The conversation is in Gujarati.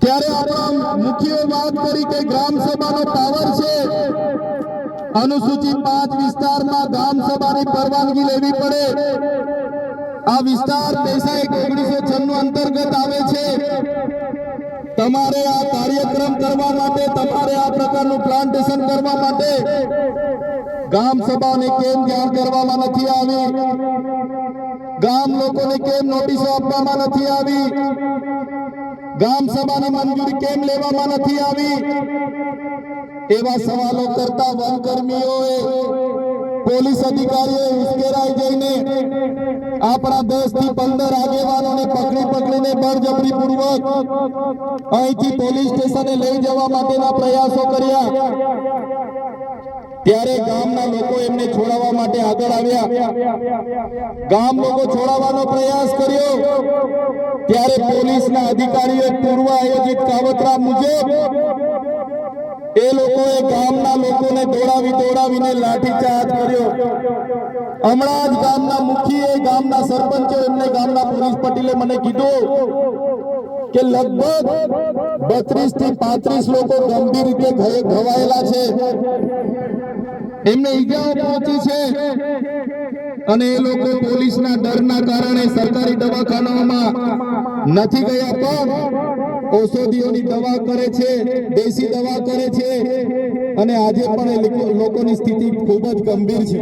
ત્યારે આપણા મુખ્ય વાત કરી કે ગ્રામ સભાનો પાવર છે। अनुसूचित 5 વિસ્તારમાં ગ્રામ સભાની પરવાનગી લેવી પડે। આ વિસ્તાર દેશા 1996 અંતર્ગત આવે છે। તમારે આ કાર્યક્રમ કરવા માટે, તમારે આ પ્રકારનું પ્લાન્ટેશન કરવા માટે ગામ સભાને કેમ જાણ કરવામાં નથી આવી? ગામ લોકોને કેમ નોટિસો આપવામાં નથી આવી? ગામ સભાની મંજૂરી કેમ લેવામાં નથી આવી? એવા સવાલો કરતા વનકર્મીઓએ, પોલીસ અધિકારીઓએ ઉશ્કેરાઈ જઈને આપણા 10 થી 15 આગેવાનોને પકડીને બળજબરીપૂર્વક અહીંથી પોલીસ સ્ટેશને લઈ જવા માટેના પ્રયાસો કર્યા। ત્યારે ગામના લોકો એમને છોડાવવા માટે આગળ આવ્યા। ગામ લોકો છોડાવવાનો પ્રયાસ કર્યો ત્યારે પોલીસના અધિકારીઓએ પૂર્વ આયોજિત કાવતરા મુજબ એ લોકોએ ગામના લોકોને દોડાવીને લાઠીચાર્જ કર્યો। હમણાં જ ગામના મુખીએ, ગામના સરપંચો, એમને ગામના પોલીસ પટેલે મને કીધું કે લગભગ 32 થી 35 લોકો ગંભીર રીતે ઘવાયેલા છે, એમને ઈજાઓ પહોંચી છે અને એ લોકો પોલીસના ડરના કારણે સરકારી દવાખાનાઓમાં નથી ગયા, પણ ઔષધિઓની દવા કરે છે, દેશી દવા કરે છે અને આજે પણ એ લોકોની સ્થિતિ ખૂબ જ ગંભીર છે।